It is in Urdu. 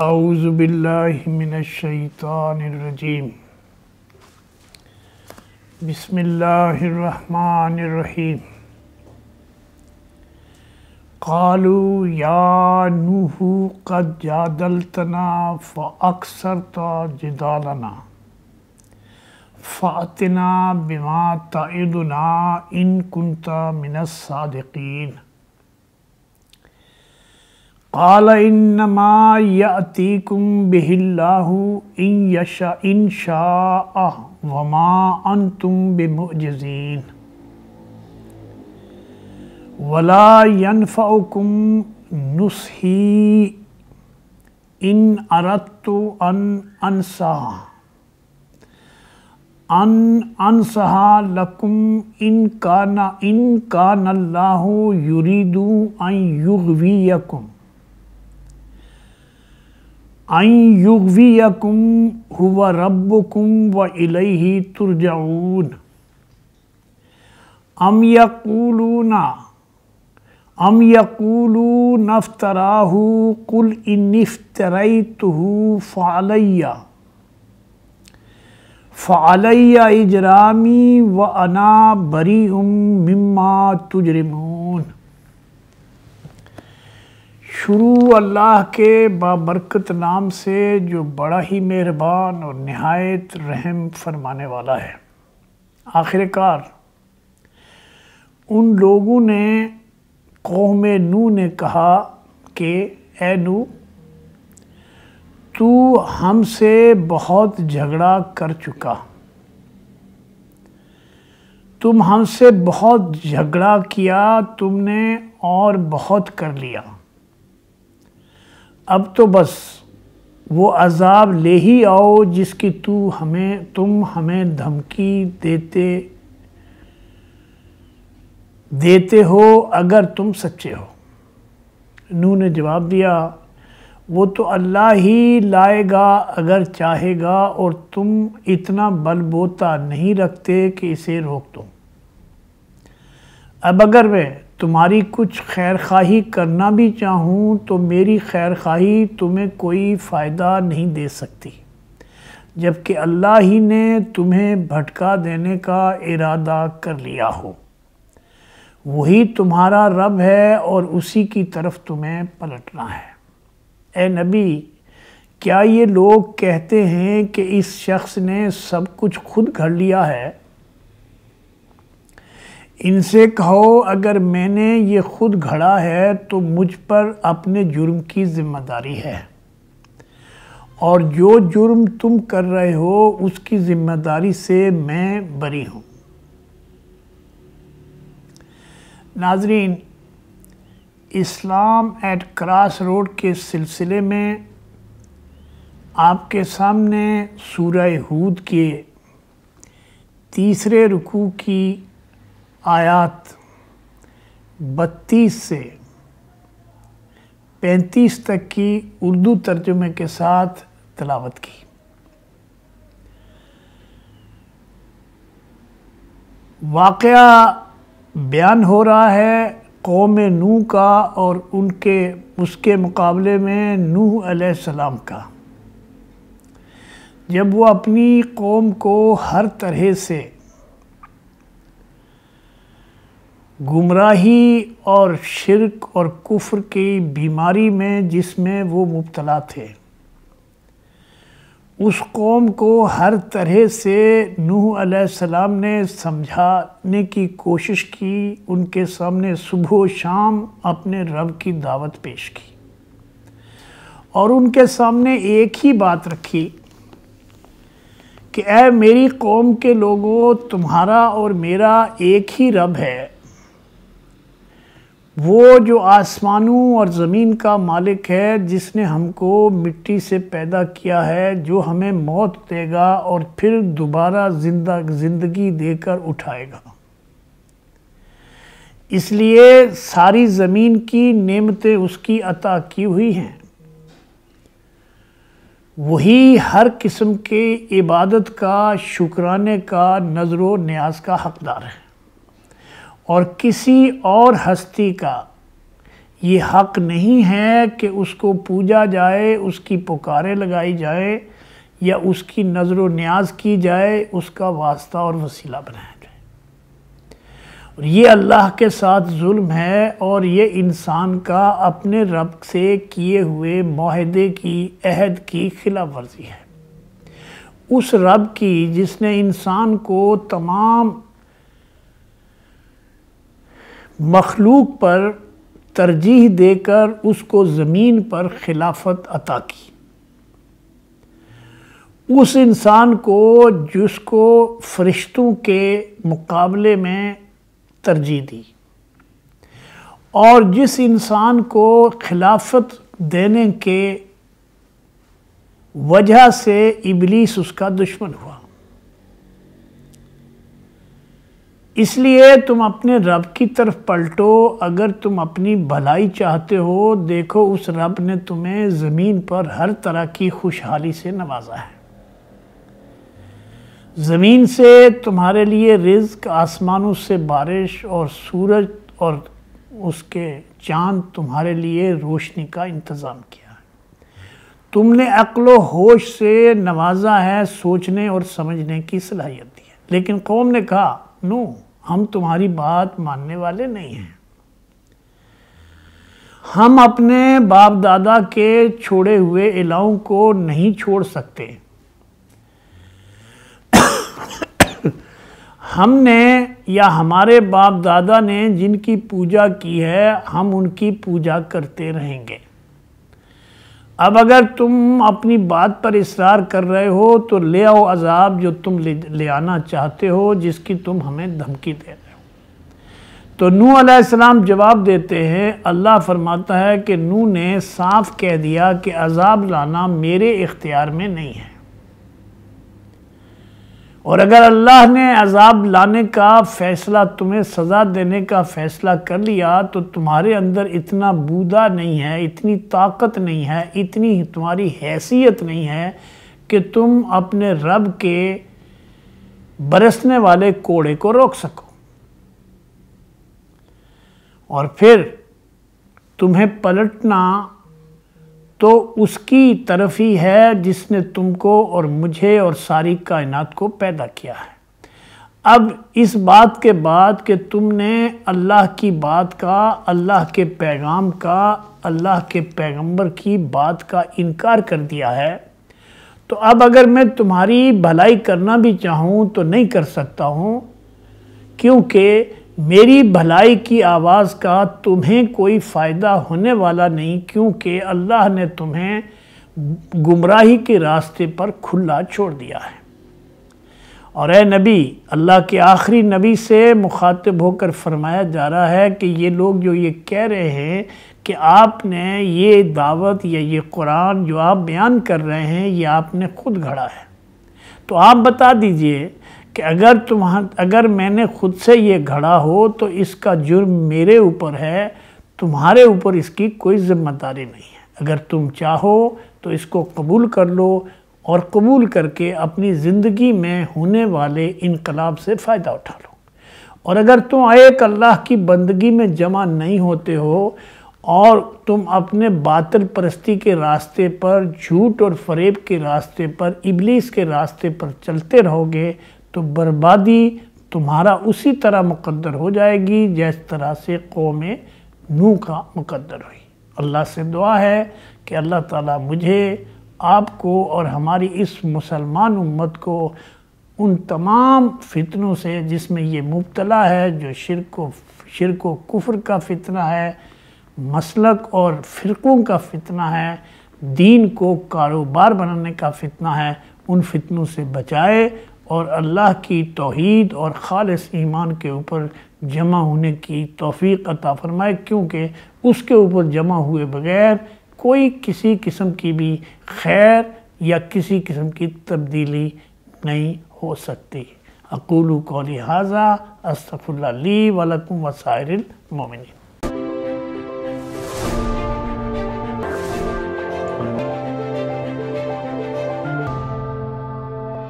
اعوذ باللہ من الشیطان الرجیم بسم اللہ الرحمن الرحیم قالوا یا نوح قد جادلتنا فاکثرت جدالنا فأتنا بما تعدنا ان كنت من الصادقین قال انما یأتیکم بہ اللہ ان شاء وما انتم بمعجزین ولا ينفعكم نصحی ان اردت ان انصح لکم ان کان اللہ یرید ان یغویکم هو ربکم والیہ ترجعون ام یقولون افتراہ قل ان افتریتہ فعلی اجرامی وانا بریء مما تجرمون۔ شروع اللہ کے بابرکت نام سے جو بڑا ہی مہربان اور نہایت رحم فرمانے والا ہے۔ آخر کار ان لوگوں نے قوم نوح نے کہا کہ اے نوح تو ہم سے بہت جھگڑا کر چکا، تم ہم سے بہت جھگڑا کیا تم نے اور بہت کر لیا، اب تو بس وہ عذاب لے ہی آؤ جس کی تم ہمیں دھمکی دیتے ہو اگر تم سچے ہو۔ نوح نے جواب دیا وہ تو اللہ ہی لائے گا اگر چاہے گا، اور تم اتنا بل بوتا نہیں رکھتے کہ اسے روک دو۔ اب اگر میں تمہاری کچھ خیر خواہی کرنا بھی چاہوں تو میری خیر خواہی تمہیں کوئی فائدہ نہیں دے سکتی، جبکہ اللہ ہی نے تمہیں بھٹکا دینے کا ارادہ کر لیا ہو۔ وہی تمہارا رب ہے اور اسی کی طرف تمہیں پلٹنا ہے۔ اے نبی، کیا یہ لوگ کہتے ہیں کہ اس شخص نے سب کچھ خود گھڑ لیا ہے؟ ان سے کہو اگر میں نے یہ خود گھڑا ہے تو مجھ پر اپنے جرم کی ذمہ داری ہے، اور جو جرم تم کر رہے ہو اس کی ذمہ داری سے میں بری ہوں۔ ناظرین، اسلام ایٹ کراس روڈ کے سلسلے میں آپ کے سامنے سورہ ہود کے تیسرے رکوع کی آیات 32 سے 35 تک کی اردو ترجمے کے ساتھ تلاوت کی۔ واقعہ بیان ہو رہا ہے قوم نوح کا اور اس کے مقابلے میں نوح علیہ السلام کا، جب وہ اپنی قوم کو ہر طرح سے گمراہی اور شرک اور کفر کی بیماری میں جس میں وہ مبتلا تھے، اس قوم کو ہر طرح سے نوح علیہ السلام نے سمجھانے کی کوشش کی، ان کے سامنے صبح و شام اپنے رب کی دعوت پیش کی، اور ان کے سامنے ایک ہی بات رکھی کہ اے میری قوم کے لوگوں، تمہارا اور میرا ایک ہی رب ہے، وہ جو آسمانوں اور زمین کا مالک ہے، جس نے ہم کو مٹی سے پیدا کیا ہے، جو ہمیں موت دے گا اور پھر دوبارہ زندگی دے کر اٹھائے گا۔ اس لیے ساری زمین کی نعمتیں اس کی عطا کی ہوئی ہیں، وہی ہر قسم کے عبادت کا، شکرانے کا، نظر و نیاز کا حقدار ہے، اور کسی اور ہستی کا یہ حق نہیں ہے کہ اس کو پوجا جائے، اس کی پکاریں لگائی جائے یا اس کی نظر و نیاز کی جائے، اس کا واسطہ اور وسیلہ بنایا جائے۔ اور یہ اللہ کے ساتھ ظلم ہے، اور یہ انسان کا اپنے رب سے کیے ہوئے معاہدے کی، عہد کی خلاف ورزی ہے۔ اس رب کی جس نے انسان کو تمام مخلوق پر ترجیح دے کر اس کو زمین پر خلافت عطا کی، اس انسان کو جس کو فرشتوں کے مقابلے میں ترجیح دی، اور جس انسان کو خلافت دینے کے وجہ سے ابلیس اس کا دشمن ہوا۔ اس لیے تم اپنے رب کی طرف پلٹو، اگر تم اپنی بھلائی چاہتے ہو۔ دیکھو اس رب نے تمہیں زمین پر ہر طرح کی خوشحالی سے نوازا ہے، زمین سے تمہارے لیے رزق، آسمانوں سے بارش، اور سورج اور اس کے چاند تمہارے لیے روشنی کا انتظام کیا ہے۔ تم نے عقل و ہوش سے نوازا ہے، سوچنے اور سمجھنے کی صلاحیت دی ہے۔ لیکن قوم نے کہا نو، ہم تمہاری بات ماننے والے نہیں ہیں، ہم اپنے باپ دادا کے چھوڑے ہوئے الہوں کو نہیں چھوڑ سکتے، ہم نے یا ہمارے باپ دادا نے جن کی پوجا کی ہے ہم ان کی پوجا کرتے رہیں گے۔ اب اگر تم اپنی بات پر اصرار کر رہے ہو تو لے آؤ عذاب جو تم لے آنا چاہتے ہو، جس کی تم ہمیں دھمکی دے رہے ہو۔ تو نوح علیہ السلام جواب دیتے ہیں، اللہ فرماتا ہے کہ نوح نے صاف کہہ دیا کہ عذاب لانا میرے اختیار میں نہیں ہے، اور اگر اللہ نے عذاب لانے کا فیصلہ، تمہیں سزا دینے کا فیصلہ کر لیا تو تمہارے اندر اتنا بودا نہیں ہے، اتنی طاقت نہیں ہے، اتنی تمہاری حیثیت نہیں ہے کہ تم اپنے رب کے برسنے والے کوڑے کو روک سکو، اور پھر تمہیں پلٹنا تو اس کی طرف ہی ہے جس نے تم کو اور مجھے اور ساری کائنات کو پیدا کیا ہے۔ اب اس بات کے بعد کہ تم نے اللہ کی بات کا، اللہ کے پیغام کا، اللہ کے پیغمبر کی بات کا انکار کر دیا ہے، تو اب اگر میں تمہاری بھلائی کرنا بھی چاہوں تو نہیں کر سکتا ہوں، کیونکہ میری بھلائی کی آواز کا تمہیں کوئی فائدہ ہونے والا نہیں، کیونکہ اللہ نے تمہیں گمراہی کے راستے پر کھلا چھوڑ دیا ہے۔ اور اے نبی، اللہ کے آخری نبی سے مخاطب ہو کر فرمایا جا رہا ہے کہ یہ لوگ جو یہ کہہ رہے ہیں کہ آپ نے یہ دعوت یا یہ قرآن جو آپ بیان کر رہے ہیں یہ آپ نے خود گھڑا ہے، تو آپ بتا دیجئے کہ اگر میں نے خود سے یہ گھڑا ہو تو اس کا جرم میرے اوپر ہے، تمہارے اوپر اس کی کوئی ذمہ داری نہیں ہے۔ اگر تم چاہو تو اس کو قبول کر لو، اور قبول کر کے اپنی زندگی میں ہونے والے انقلاب سے فائدہ اٹھا لو۔ اور اگر تم ایک اللہ کی بندگی میں جمع نہیں ہوتے ہو اور تم اپنے باطل پرستی کے راستے پر، جھوٹ اور فریب کے راستے پر، ابلیس کے راستے پر چلتے رہو گے تو بربادی تمہارا اسی طرح مقدر ہو جائے گی جس طرح سے قوم نوح کا مقدر ہوئی۔ اللہ سے دعا ہے کہ اللہ تعالیٰ مجھے، آپ کو اور ہماری اس مسلمان امت کو ان تمام فتنوں سے جس میں یہ مبتلا ہے، جو شرک و کفر کا فتنہ ہے، مسلک اور فرقوں کا فتنہ ہے، دین کو کاروبار بنانے کا فتنہ ہے، ان فتنوں سے بچائے اور اللہ کی توحید اور خالص ایمان کے اوپر جمع ہونے کی توفیق عطا فرمائے، کیونکہ اس کے اوپر جمع ہوئے بغیر کوئی کسی قسم کی بھی خیر یا کسی قسم کی تبدیلی نہیں ہو سکتی۔ اقول قولی ھذا استغفر اللہ لی ولکم وسائر المؤمنین۔